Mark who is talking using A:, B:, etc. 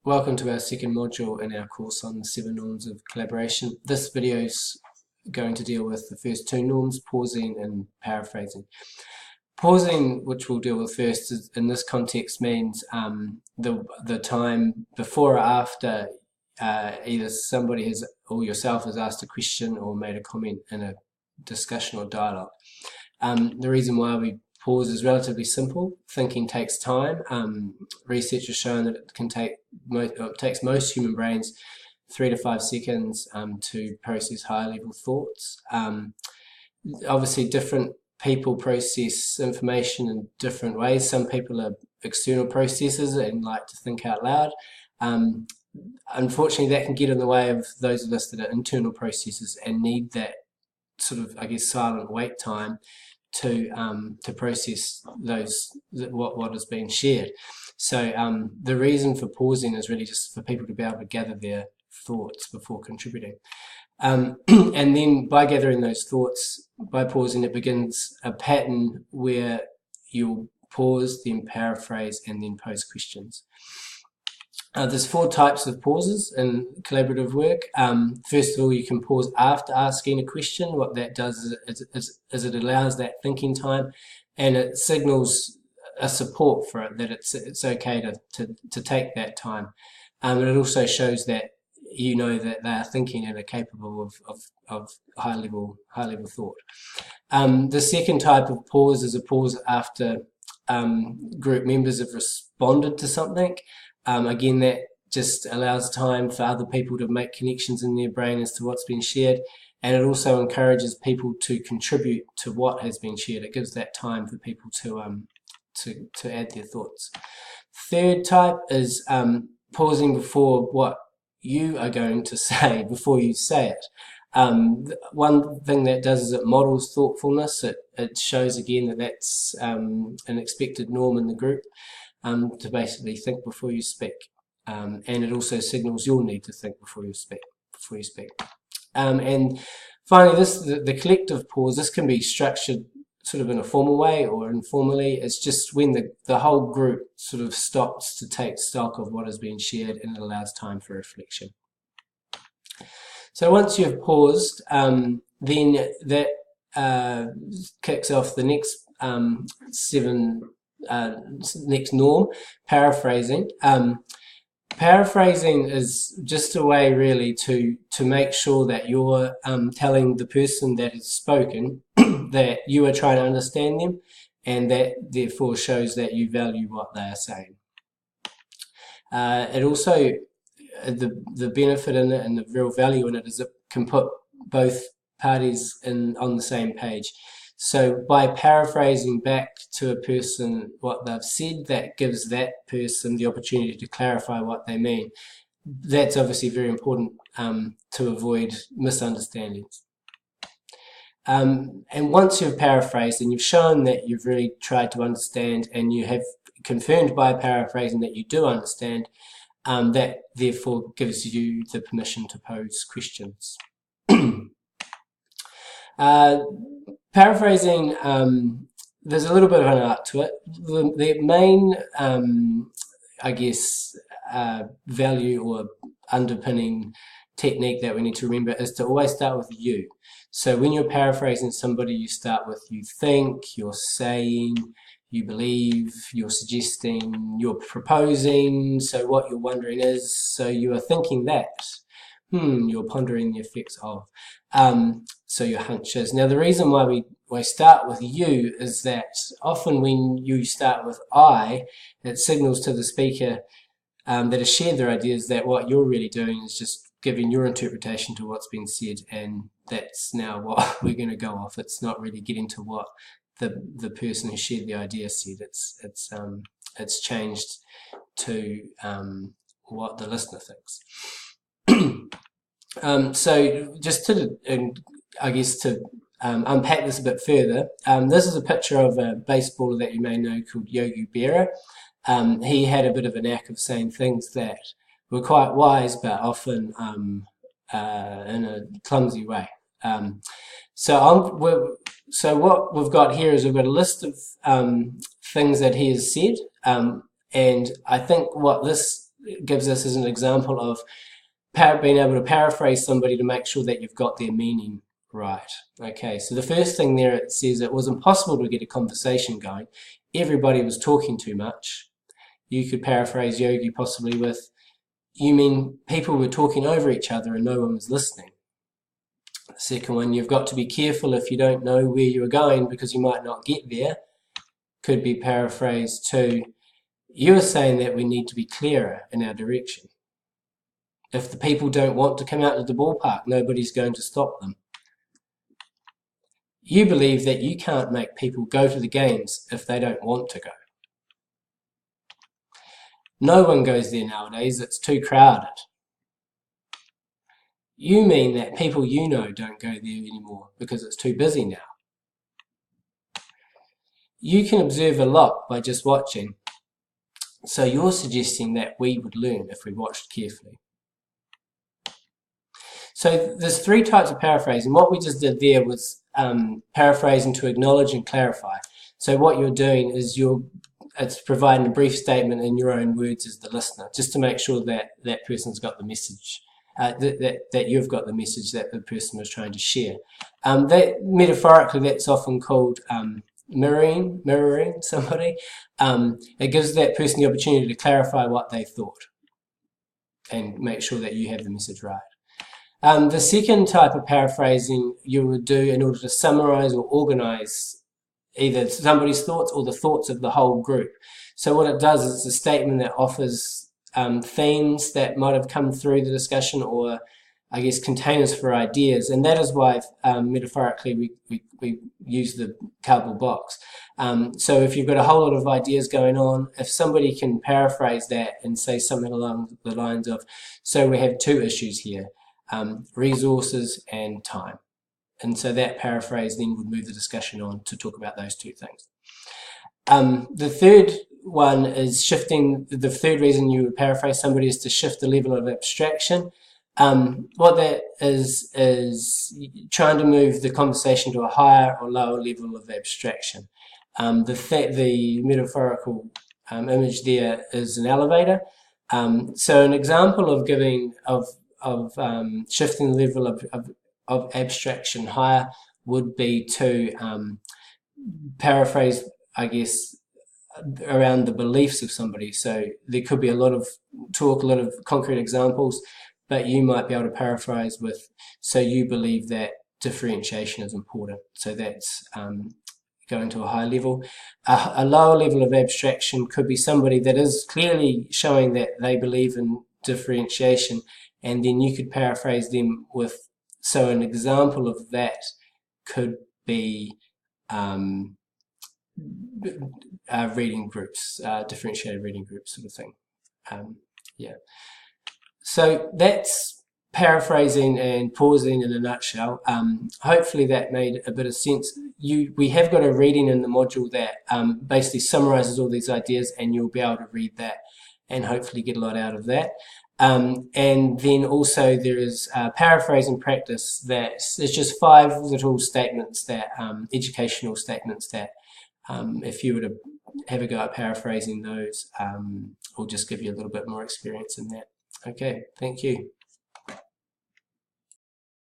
A: Welcome to our second module in our course on the 7 norms of collaboration. This video is going to deal with the first 2 norms, pausing and paraphrasing. Pausing, which we'll deal with first, is, in this context means the time before or after either somebody has or yourself has asked a question or made a comment in a discussion or dialogue. The reason why we pause is relatively simple. Thinking takes time. Research has shown that it takes most human brains 3 to 5 seconds to process high-level thoughts. Obviously, different people process information in different ways. Some people are external processors and like to think out loud. Unfortunately, that can get in the way of those of us that are internal processors and need that sort of, silent wait time to process what is being shared. So the reason for pausing is really just for people to be able to gather their thoughts before contributing. And then by gathering those thoughts, by pausing, it begins a pattern where you'll pause, then paraphrase, and then pose questions. There's 4 types of pauses in collaborative work. First of all, you can pause after asking a question. What that does is it allows that thinking time, and it signals a support for it, that it's okay to take that time. And it also shows that you know that they are thinking and are capable of high level thought. The second type of pause is a pause after group members have responded to something. Again, that just allows time for other people to make connections in their brain as to what's been shared, and it also encourages people to contribute to what has been shared. It gives that time for people to add their thoughts. Third type is pausing before what you are going to say, before you say it. One thing that does is it models thoughtfulness. It shows again that that's an expected norm in the group. To basically think before you speak, and it also signals your need to think before you speak. And finally, the collective pause. This can be structured sort of in a formal way or informally. It's just when the whole group sort of stops to take stock of what has been shared, and it allows time for reflection. So once you've paused, then that kicks off the next 7. Next norm, paraphrasing. Paraphrasing is just a way really to make sure that you're telling the person that has spoken that you are trying to understand them, and that therefore shows that you value what they are saying. It also, the benefit in it and the real value in it is it can put both parties on the same page. So by paraphrasing back to a person what they've said, that gives that person the opportunity to clarify what they mean. That's obviously very important to avoid misunderstandings. And once you've paraphrased and you've shown that you've really tried to understand, and you have confirmed by paraphrasing that you do understand, that therefore gives you the permission to pose questions. Paraphrasing, there's a little bit of an art to it. The main, value or underpinning technique that we need to remember is to always start with you. So when you're paraphrasing somebody, you start with you think, you're saying, you believe, you're suggesting, you're proposing. So what you're wondering is, so you are thinking that. You're pondering the effects of. So your hunches. Now, the reason why we start with you is that often when you start with I, it signals to the speaker that has shared their ideas that what you're really doing is just giving your interpretation to what's been said, and that's now what we're going to go off. It's not really getting to what the person who shared the idea said. It's changed to what the listener thinks. So just to unpack this a bit further, this is a picture of a baseballer that you may know called Yogi Berra. He had a bit of a knack of saying things that were quite wise, but often in a clumsy way. So what we've got here is we've got a list of things that he has said, and I think what this gives us as an example of being able to paraphrase somebody to make sure that you've got their meaning right. Okay, so the first thing there, it says it was impossible to get a conversation going. Everybody was talking too much. You could paraphrase Yogi possibly with, you mean people were talking over each other and no one was listening. The second one, you've got to be careful if you don't know where you're going because you might not get there. Could be paraphrased to, you are saying that we need to be clearer in our direction. If the people don't want to come out to the ballpark, nobody's going to stop them. You believe that you can't make people go to the games if they don't want to go. No one goes there nowadays, it's too crowded. You mean that people you know don't go there anymore because it's too busy now. You can observe a lot by just watching, so you're suggesting that we would learn if we watched carefully. So there's three types of paraphrasing. What we just did there was paraphrasing to acknowledge and clarify. So what you're doing is it's providing a brief statement in your own words as the listener, just to make sure that that person's got the message, that you've got the message that the person was trying to share. That metaphorically, that's often called mirroring somebody. It gives that person the opportunity to clarify what they thought and make sure that you have the message right. The second type of paraphrasing you would do in order to summarize or organize either somebody's thoughts or the thoughts of the whole group. So what it does is it's a statement that offers themes that might have come through the discussion, or I guess containers for ideas, and that is why metaphorically we use the cardboard box. So if you've got a whole lot of ideas going on, if somebody can paraphrase that and say something along the lines of, so we have two issues here, resources and time. And so that paraphrase then would move the discussion on to talk about those two things. The third one is shifting. The third reason you would paraphrase somebody is to shift the level of abstraction. What that is trying to move the conversation to a higher or lower level of abstraction. The metaphorical image there is an elevator. So an example of shifting the level of abstraction higher would be to paraphrase, I guess, around the beliefs of somebody. So there could be a lot of talk, a lot of concrete examples, but you might be able to paraphrase with, so you believe that differentiation is important. So that's going to a high level. A lower level of abstraction could be somebody that is clearly showing that they believe in differentiation, and then you could paraphrase them with, so an example of that could be reading groups, differentiated reading groups sort of thing. Yeah. So that's paraphrasing and pausing in a nutshell. Hopefully that made a bit of sense. We have got a reading in the module that basically summarizes all these ideas, and you'll be able to read that and hopefully get a lot out of that. And then also there is paraphrasing practice that it's just 5 little statements that, educational statements that if you were to have a go at paraphrasing those, will just give you a little bit more experience in that. Okay, thank you.